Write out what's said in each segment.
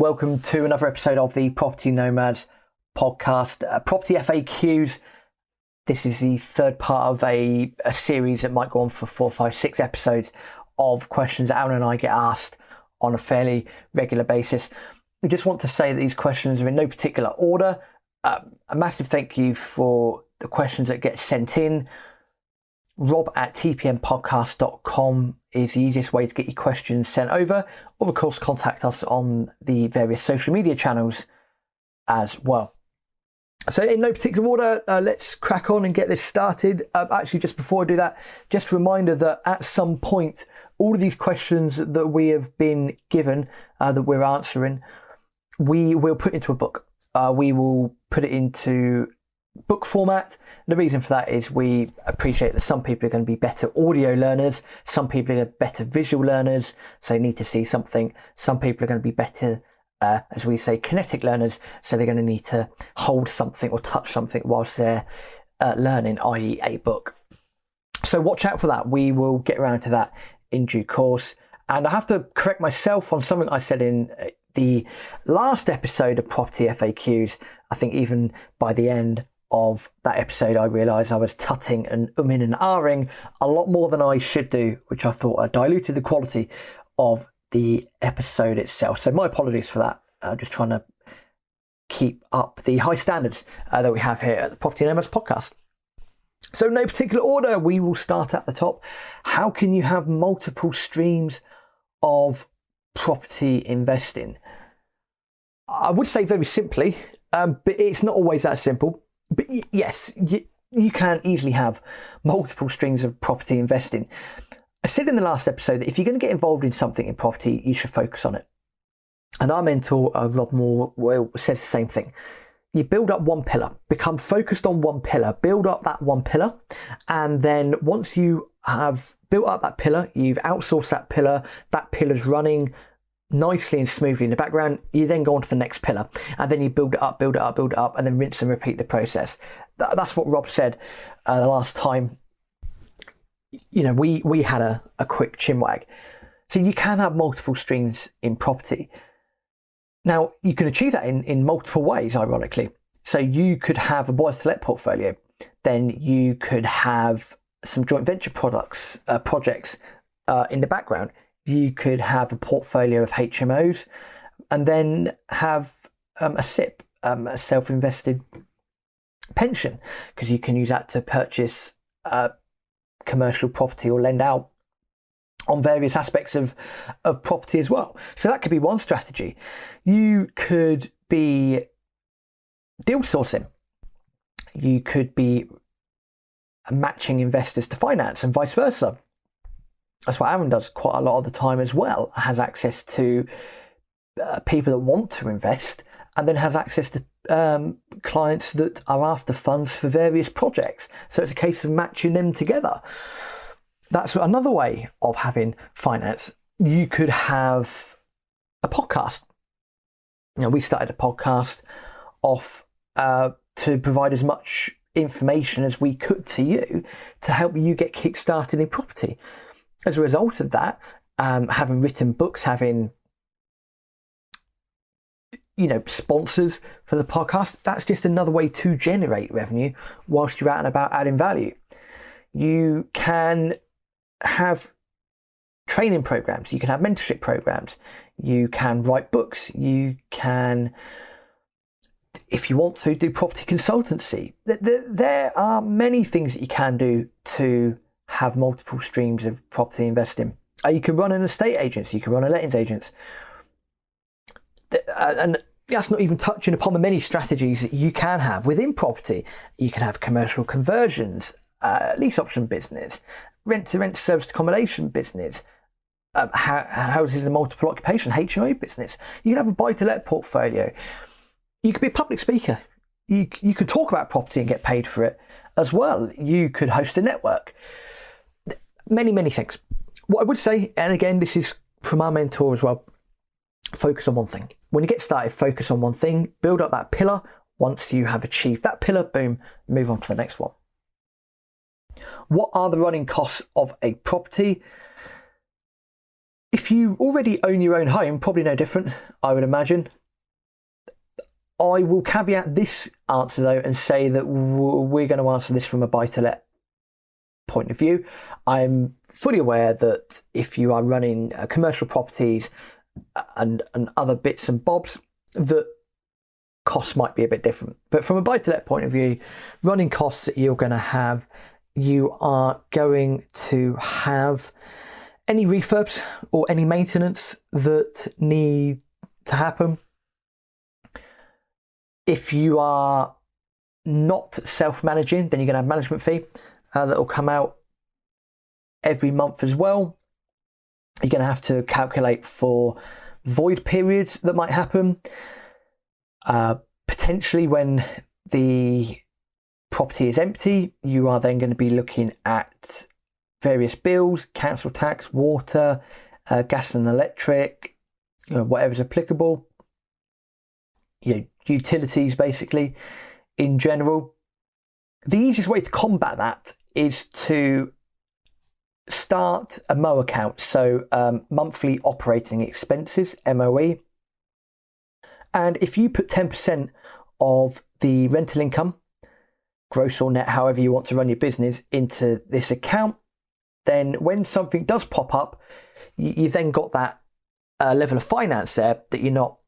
Welcome to another episode of the Property Nomads Podcast. Property FAQs. This is the third part of a series that might go on for 4, 5, 6 episodes of questions that Aaron and I get asked on a fairly regular basis. We just want to say that these questions are in no particular order. A massive thank you for the questions that get sent in. rob@tpmpodcast.com is the easiest way to get your questions sent over, or of course contact us on the various social media channels as well. So in no particular order, let's crack on and get this started. Actually, just before I do that, just a reminder that at some point, all of these questions that we have been given, that we're answering, we will put into a book. We will put it into book format. The reason for that is we appreciate that some people are going to be better audio learners, some people are better visual learners, so they need to see something. Some people are going to be better, as we say, kinetic learners, so they're going to need to hold something or touch something whilst they're learning, i.e. a book. So watch out for that. We will get around to that in due course. And I have to correct myself on something I said in the last episode of Property FAQs. I think even by the end of that episode, I realised I was tutting and umming and ahhing a lot more than I should do, which I thought diluted the quality of the episode itself. So my apologies for that. I'm just trying to keep up the high standards that we have here at the Property Nomads Podcast. So in no particular order, we will start at the top. How can you have multiple streams of property investing? I would say very simply, but it's not always that simple. But yes, you can easily have multiple streams of property investing. I said in the last episode that if you're going to get involved in something in property, you should focus on it. And our mentor, Rob Moore, says the same thing. You build up one pillar, become focused on one pillar, build up that one pillar. And then once you have built up that pillar, you've outsourced that pillar's running nicely and smoothly in the background, you then go on to the next pillar, and then you build it up, and then rinse and repeat the process. That's what Rob said the last time. You know, we had a quick chinwag. So you can have multiple streams in property. Now, you can achieve that in multiple ways, ironically. So you could have a buy-to-let portfolio. Then you could have some joint venture projects in the background. You could have a portfolio of HMOs, and then have a SIP, a self-invested pension, because you can use that to purchase commercial property or lend out on various aspects of property as well. So that could be one strategy. You could be deal sourcing. You could be matching investors to finance and vice versa. That's what Aaron does quite a lot of the time as well. Has access to people that want to invest, and then has access to clients that are after funds for various projects. So it's a case of matching them together. That's another way of having finance. You could have a podcast. You know, we started a podcast off to provide as much information as we could to you to help you get kick-started in property. As a result of that, having written books, having sponsors for the podcast, that's just another way to generate revenue whilst you're out and about adding value. You can have training programs, you can have mentorship programs, you can write books, you can, if you want to, do property consultancy. There are many things that you can do to have multiple streams of property investing. You can run an estate agency, you can run a lettings agent. And that's not even touching upon the many strategies that you can have within property. You can have commercial conversions, lease option business, rent-to-rent serviced accommodation business, houses and multiple occupation, HMO business. You can have a buy-to-let portfolio. You could be a public speaker. You could talk about property and get paid for it as well. You could host a network. Many, many things. What I would say, and again, this is from our mentor as well, focus on one thing. When you get started, focus on one thing, build up that pillar. Once you have achieved that pillar, boom, move on to the next one. What are the running costs of a property? If you already own your own home, probably no different, I would imagine. I will caveat this answer though and say that we're going to answer this from a buy-to-let point of view. I'm fully aware that if you are running commercial properties and other bits and bobs, that costs might be a bit different. But from a buy-to-let point of view, running costs that you're going to have, you are going to have any refurbs or any maintenance that need to happen. If you are not self-managing, then you're going to have management fee that will come out every month as well. You're going to have to calculate for void periods that might happen. Potentially when the property is empty, you are then going to be looking at various bills, council tax, water, gas and electric, whatever's applicable, utilities basically in general. The easiest way to combat that is to start a MO account, so monthly operating expenses, MOE. And if you put 10% of the rental income, gross or net, however you want to run your business, into this account, then when something does pop up, you've then got that level of finance there that you're not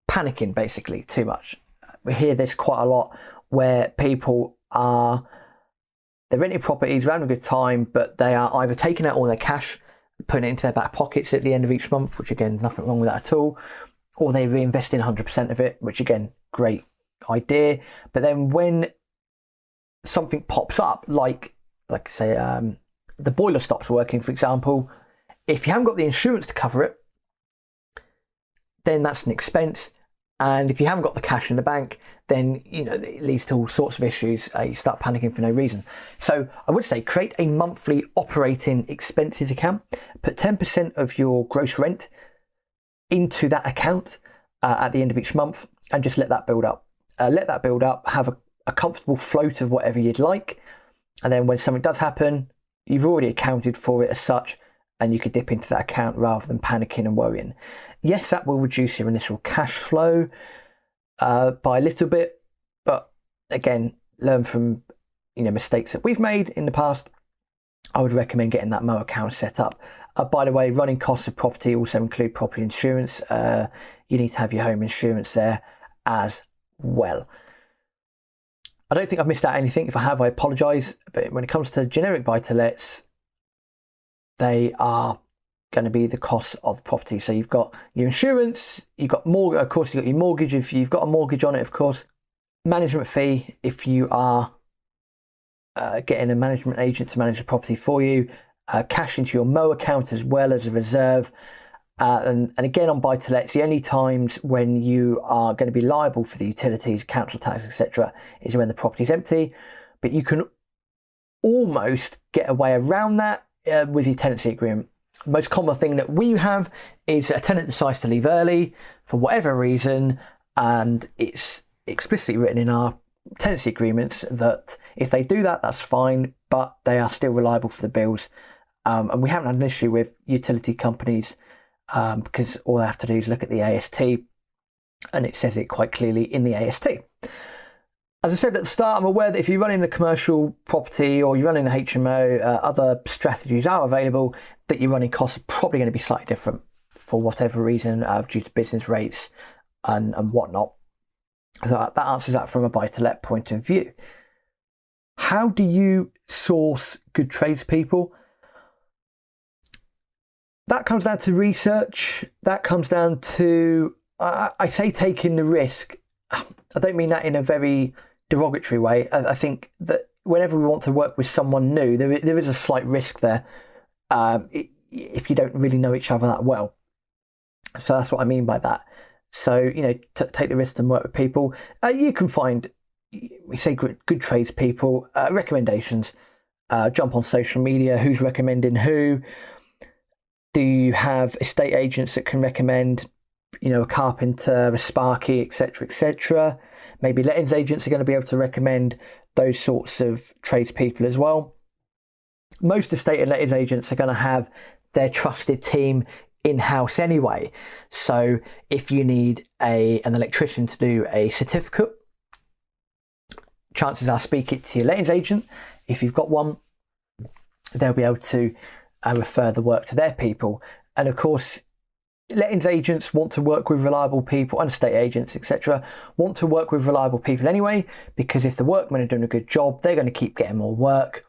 panicking basically too much. We hear this quite a lot where people they're renting properties, they're having a good time, but they are either taking out all their cash, putting it into their back pockets at the end of each month, which again, nothing wrong with that at all, or they reinvest in 100% of it, which again, great idea. But then when something pops up, like say the boiler stops working, for example, if you haven't got the insurance to cover it, then that's an expense. And if you haven't got the cash in the bank, then it leads to all sorts of issues. You start panicking for no reason. So I would say create a monthly operating expenses account. Put 10% of your gross rent into that account at the end of each month, and just let that build up. Have a comfortable float of whatever you'd like. And then when something does happen, you've already accounted for it as such, and you could dip into that account rather than panicking and worrying. Yes, that will reduce your initial cash flow by a little bit, but again, learn from mistakes that we've made in the past. I would recommend getting that MO account set up. By the way, running costs of property also include property insurance. You need to have your home insurance there as well. I don't think I've missed out anything. If I have, I apologise. But when it comes to generic buy-to-lets, they are going to be the cost of the property. So you've got your insurance, you've got mortgage, of course, you've got your mortgage if you've got a mortgage on it, of course. Management fee if you are getting a management agent to manage the property for you. Cash into your MO account as well as a reserve. And again, on buy-to-lets, the only times when you are going to be liable for the utilities, council tax, etc., is when the property is empty. But you can almost get a way around that with your tenancy agreement. The most common thing that we have is a tenant decides to leave early for whatever reason, and it's explicitly written in our tenancy agreements that if they do that, that's fine, but they are still reliable for the bills. And we haven't had an issue with utility companies because all they have to do is look at the AST, and it says it quite clearly in the AST. As I said at the start, I'm aware that if you're running a commercial property or you're running a HMO, other strategies are available, that your running costs are probably going to be slightly different for whatever reason due to business rates and whatnot. So that answers that from a buy-to-let point of view. How do you source good tradespeople? That comes down to research. That comes down to, I say taking the risk. I don't mean that in a very derogatory way. I think that whenever we want to work with someone new, there is a slight risk there if you don't really know each other that well. So that's what I mean by that. So, take the risk and work with people. You can find, we say good tradespeople, recommendations, jump on social media, who's recommending who. Do you have estate agents that can recommend, a carpenter, a sparky, etc., etc.? Maybe lettings agents are going to be able to recommend those sorts of tradespeople as well. most estate and lettings agents are going to have their trusted team in-house anyway. So if you need an electrician to do a certificate, chances are speak it to your lettings agent. If you've got one, they'll be able to refer the work to their people. And of course, lettings agents want to work with reliable people, and estate agents, etc., want to work with reliable people anyway, because if the workmen are doing a good job, they're going to keep getting more work.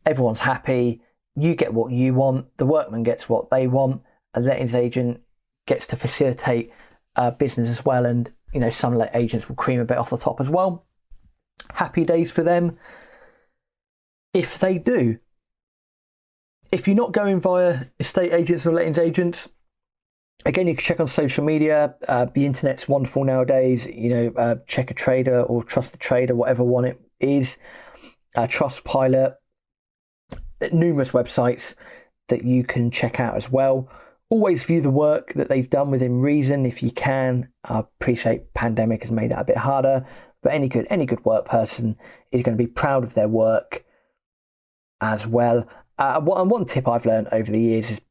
Everyone's happy. You get what you want. The workman gets what they want. A lettings agent gets to facilitate business as well. And, some agents will cream a bit off the top as well. Happy days for them if they do. If you're not going via estate agents or lettings agents, again, you can check on social media. The internet's wonderful nowadays. Check a trader or trust a trader, whatever one it is. Trustpilot, numerous websites that you can check out as well. Always view the work that they've done within reason if you can. I appreciate pandemic has made that a bit harder, but any good work person is going to be proud of their work as well. One tip I've learned over the years is a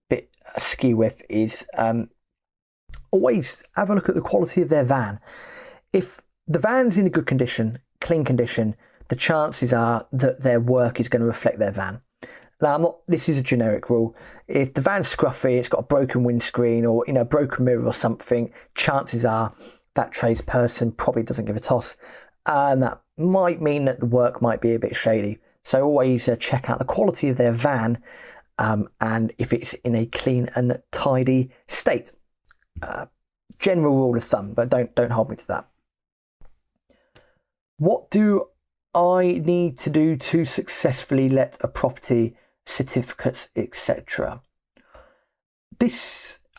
bit askew with is always have a look at the quality of their van. If the van's in a good condition, clean condition, the chances are that their work is going to reflect their van. Now, this is a generic rule. If the van's scruffy, it's got a broken windscreen or a broken mirror or something, chances are that tradesperson probably doesn't give a toss, and that might mean that the work might be a bit shady. So always check out the quality of their van, and if it's in a clean and tidy state. General rule of thumb, but don't hold me to that. What do I need to do to successfully let a property, certificates, etc.?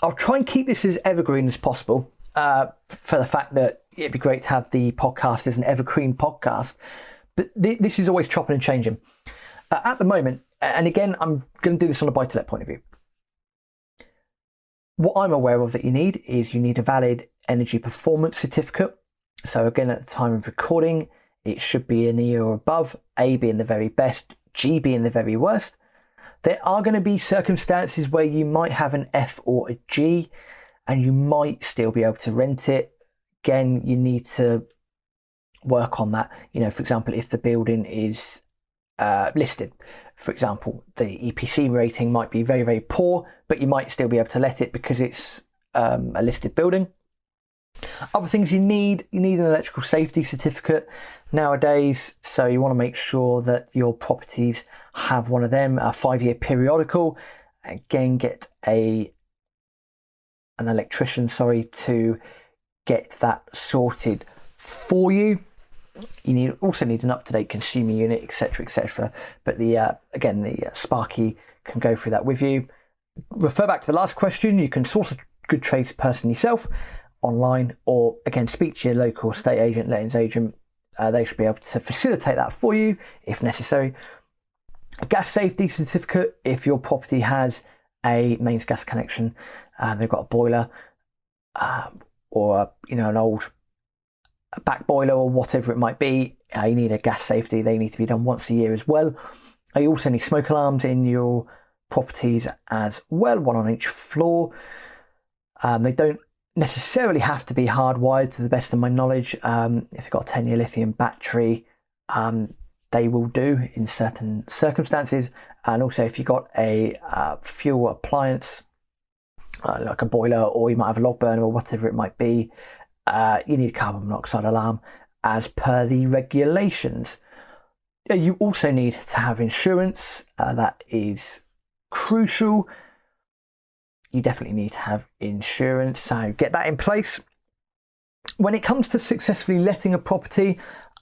I'll try and keep this as evergreen as possible, for the fact that it'd be great to have the podcast as an evergreen podcast, but this is always chopping and changing. At the moment, and again, I'm going to do this on a buy-to-let point of view. What I'm aware of that you need a valid energy performance certificate. So again, at the time of recording, it should be an E or above, A being the very best, G being the very worst. There are going to be circumstances where you might have an F or a G, and you might still be able to rent it. Again, you need to work on that. For example, if the building is listed, for example, the EPC rating might be very, very poor, but you might still be able to let it because it's a listed building. Other things you need an electrical safety certificate nowadays, so you want to make sure that your properties have one of them, a 5-year periodical. Again, get an electrician to get that sorted for you. You also need an up-to-date consumer unit, etc. But the Sparky can go through that with you. Refer back to the last question. You can source a good tradesperson yourself online, or again, speak to your local estate agent, lettings agent. They should be able to facilitate that for you if necessary. A gas safety certificate, if your property has a mains gas connection, they've got a boiler, or an old back boiler or whatever it might be, you need a gas safety. They need to be done once a year as well. You also need smoke alarms in your properties as well, one on each floor. They don't necessarily have to be hardwired, to the best of my knowledge. If you've got a 10-year lithium battery, they will do in certain circumstances. And also if you've got a fuel appliance, like a boiler, or you might have a log burner or whatever it might be, you need a carbon monoxide alarm as per the regulations. You also need to have insurance. That is crucial. You definitely need to have insurance, so get that in place. When it comes to successfully letting a property,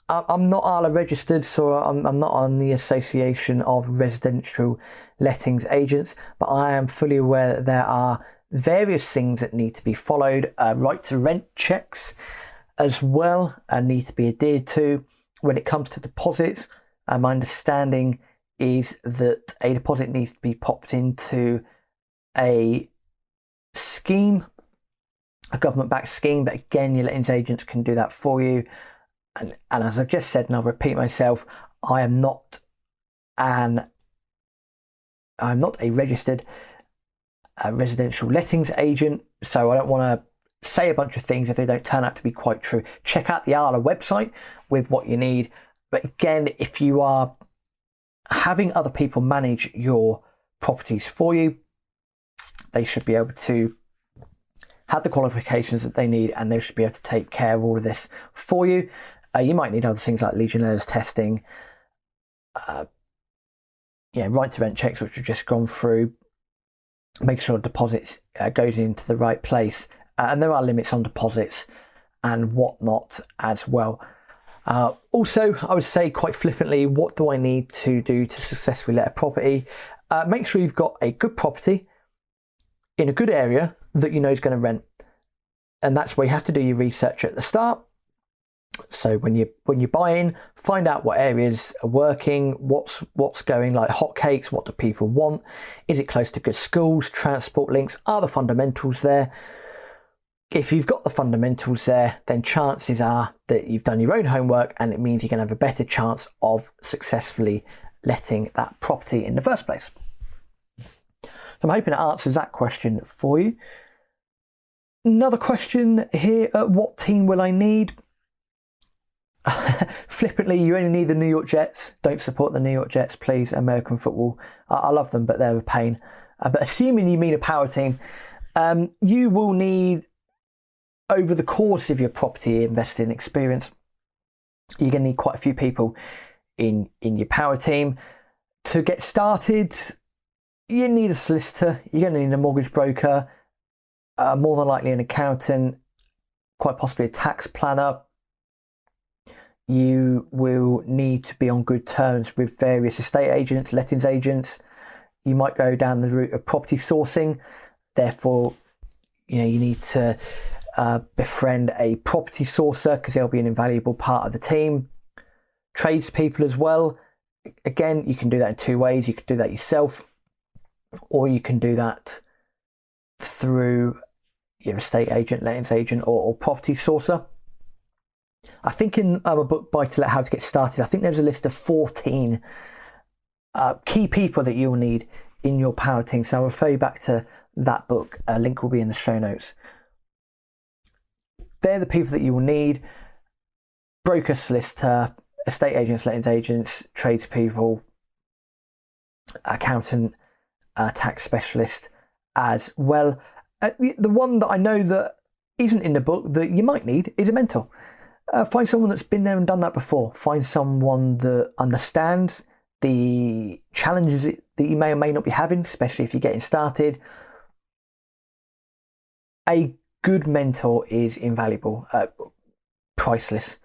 I'm not ALA registered, so I'm not on the Association of Residential Lettings Agents, but I am fully aware that there are various things that need to be followed. Right to rent checks as well need to be adhered to. When it comes to deposits, my understanding is that a deposit needs to be popped into a scheme, a government-backed scheme, but again, your lettings agents can do that for you. And as I've just said, and I'll repeat myself, I am not an I'm not a registered residential lettings agent, so I don't want to say a bunch of things if they don't turn out to be quite true. Check out the ALA website with what you need. But again, if you are having other people manage your properties for you, they should be able to have the qualifications that they need, and they should be able to take care of all of this for you. You might need other things like Legionnaires testing, right to rent checks, which we've just gone through, make sure deposits goes into the right place, and there are limits on deposits and whatnot as well. Also, I would say quite flippantly, what do I need to do to successfully let a property? Make sure you've got a good property in a good area that you know is going to rent, and that's where you have to do your research at the start. So when you buy in, find out what areas are working, what's going like hotcakes, what do people want, is it close to good schools, transport links, are the fundamentals there? If you've got the fundamentals there, then chances are that you've done your own homework, and it means you're going to have a better chance of successfully letting that property in the first place. So I'm hoping it answers that question for you. Another question here, what team will I need? Flippantly, you only need the New York Jets. Don't support the New York Jets, please. American football, I love them, but they're a pain. But assuming you mean a power team, you will need, over the course of your property investing experience, you're going to need quite a few people in your power team. To get started, you need a solicitor, you're going to need a mortgage broker, more than likely an accountant, quite possibly a tax planner. You will need to be on good terms with various estate agents, lettings agents. You might go down the route of property sourcing. Therefore, you need to befriend a property sourcer, because they'll be an invaluable part of the team. Tradespeople as well. Again, you can do that in two ways. You can do that yourself, or you can do that through your estate agent, lettings agent, or property sourcer. I think in a book, Buy to Let, How to Get Started, I think there's a list of 14 key people that you'll need in your power team. So I'll refer you back to that book. A link will be in the show notes. They're the people that you will need: broker, solicitor, estate agents, lettings agents, tradespeople, accountant, tax specialist as well. The one that I know that isn't in the book that you might need is a mentor. Find someone that's been there and done that before. Find someone that understands the challenges that you may or may not be having, especially if you're getting started. A good mentor is invaluable, priceless,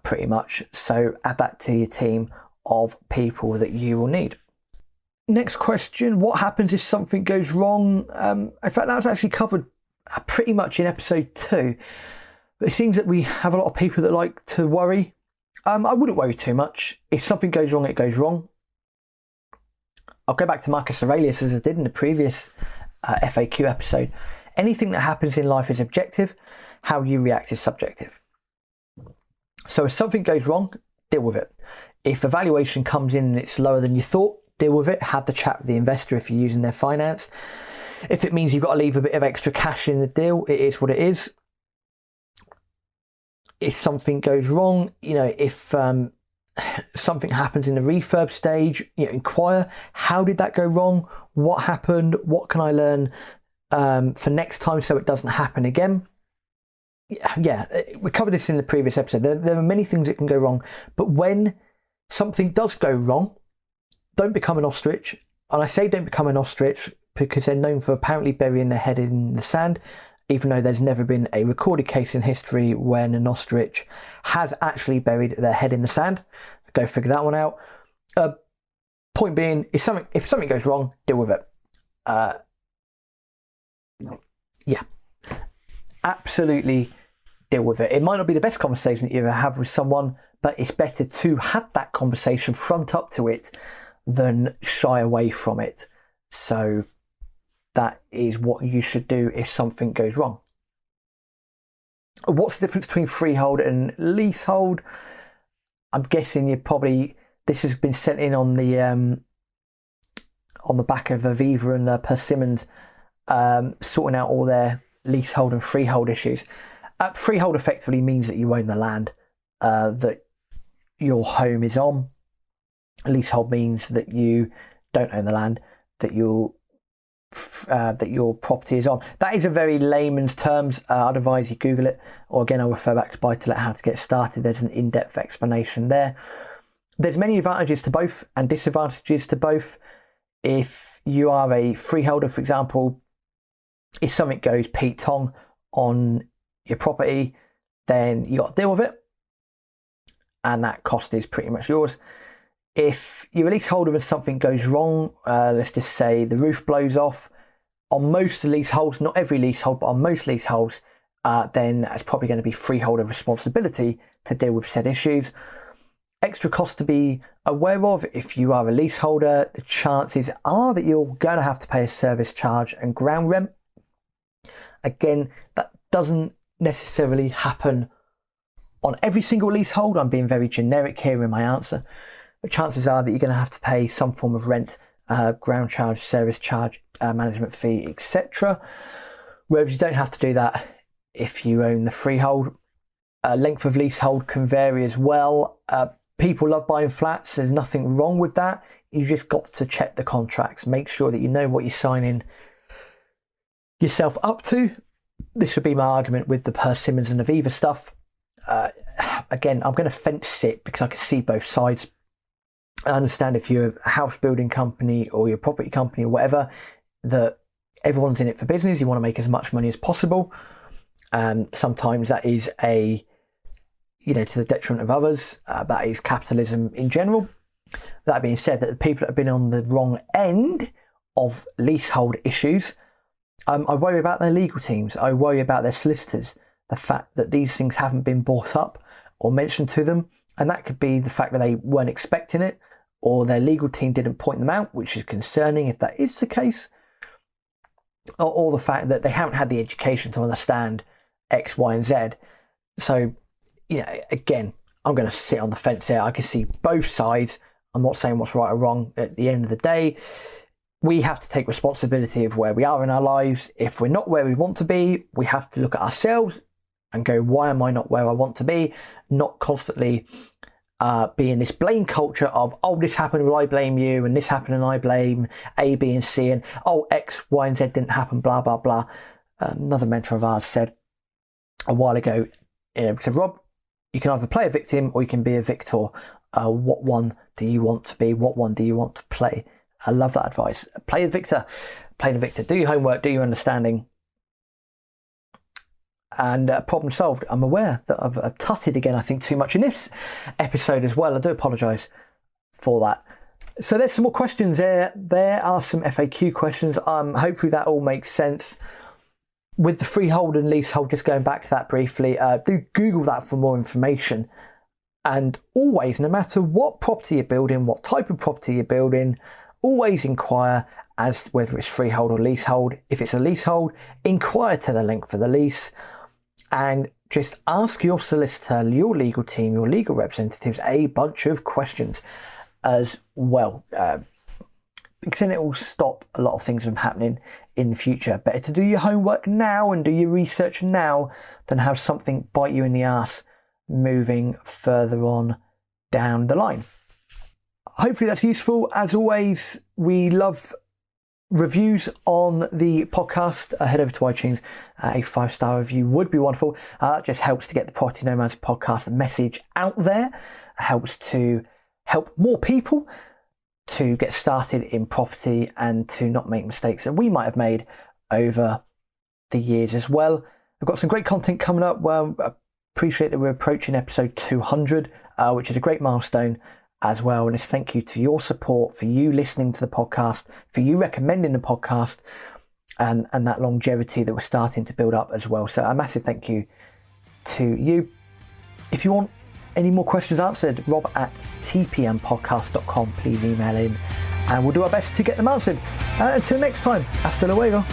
pretty much. So add that to your team of people that you will need. Next question, what happens if something goes wrong? In fact, that was actually covered pretty much in episode 2. But it seems that we have a lot of people that like to worry. I wouldn't worry too much. If something goes wrong, it goes wrong. I'll go back to Marcus Aurelius, as I did in the previous FAQ episode. Anything that happens in life is objective. How you react is subjective. So if something goes wrong, deal with it. If a valuation comes in and it's lower than you thought, deal with it. Have the chat with the investor if you're using their finance. If it means you've got to leave a bit of extra cash in the deal, it is what it is. If something goes wrong, if something happens in the refurb stage, inquire, how did that go wrong? What happened? What can I learn for next time so it doesn't happen again? Yeah, we covered this in the previous episode. There are many things that can go wrong, but when something does go wrong, don't become an ostrich. And I say don't become an ostrich because they're known for apparently burying their head in the sand, even though there's never been a recorded case in history when an ostrich has actually buried their head in the sand. Go figure that one out. Point being, if something goes wrong, deal with it. Yeah, absolutely deal with it. It might not be the best conversation that you ever have with someone, but it's better to have that conversation, front up to it, than shy away from it. So that is what you should do if something goes wrong. What's the difference between freehold and leasehold? I'm guessing this has been sent in on on the back of Aviva and Persimmons sorting out all their leasehold and freehold issues. Freehold effectively means that you own the land that your home is on. Leasehold means that you don't own the land that your property is on. That is a very layman's terms. I'd advise you Google it, or again I'll refer back to Buy to Let How to Get Started. There's an in-depth explanation there. There's many advantages to both and disadvantages to both. If you are a freeholder, for example, if something goes Pete Tong on your property, then you got to deal with it, and that cost is pretty much yours. If you're a leaseholder and something goes wrong, let's just say the roof blows off, on most leaseholds, not every leasehold, but on most leaseholds, then it's probably going to be freeholder responsibility to deal with said issues. Extra costs to be aware of: if you are a leaseholder, the chances are that you're going to have to pay a service charge and ground rent. Again, that doesn't necessarily happen on every single leasehold. I'm being very generic here in my answer. But chances are that you're going to have to pay some form of rent, ground charge, service charge, management fee, etc. Whereas you don't have to do that if you own the freehold. Length of leasehold can vary as well. People love buying flats. There's nothing wrong with that. You just got to check the contracts. Make sure that you know what you're signing yourself up to. This would be my argument with the Persimmons and Aviva stuff. Again, I'm going to fence sit because I can see both sides. I understand if you're a house building company or your property company or whatever, that everyone's in it for business. You want to make as much money as possible. Sometimes that is to the detriment of others. That is capitalism in general. That being said, that the people that have been on the wrong end of leasehold issues, I worry about their legal teams. I worry about their solicitors. The fact that these things haven't been brought up or mentioned to them. And that could be the fact that they weren't expecting it, or their legal team didn't point them out, which is concerning if that is the case. Or the fact that they haven't had the education to understand X, Y, and Z. So, again, I'm going to sit on the fence here. I can see both sides. I'm not saying what's right or wrong. At the end of the day, we have to take responsibility of where we are in our lives. If we're not where we want to be, we have to look at ourselves and go, why am I not where I want to be? Not constantly be in this blame culture of, oh, this happened, well, I blame you, and this happened and I blame A, B, and C, and oh, X, Y, and Z didn't happen, blah, blah, blah. Another mentor of ours said a while ago, to Rob, you can either play a victim or you can be a victor. What one do you want to be? What one do you want to play? I love that advice. Play the victor. Play the victor. Do your homework. Do your understanding. And problem solved. I'm aware that I've tutted again, I think, too much in this episode as well. I do apologise for that. So there's some more questions there. There are some FAQ questions. Hopefully that all makes sense. With the freehold and leasehold, just going back to that briefly, do Google that for more information. And always, no matter what property you're building, what type of property you're building, always inquire as whether it's freehold or leasehold. If it's a leasehold, inquire to the length of the lease. And just ask your solicitor, your legal team, your legal representatives a bunch of questions as well. Because then it will stop a lot of things from happening in the future. Better to do your homework now and do your research now than have something bite you in the ass moving further on down the line. Hopefully that's useful. As always, we love reviews on the podcast. Head over to iTunes. A 5-star review would be wonderful. That just helps to get the Property Nomads podcast message out there. It helps to help more people to get started in property and to not make mistakes that we might have made over the years as well. We've got some great content coming up. Well, I appreciate that we're approaching episode 200, which is a great milestone as well. And it's thank you to your support, for you listening to the podcast, for you recommending the podcast, and that longevity that we're starting to build up as well. So a massive thank you to you. If you want any more questions answered, rob@tpmpodcast.com. Please email in and we'll do our best to get them answered. Until next time, hasta luego.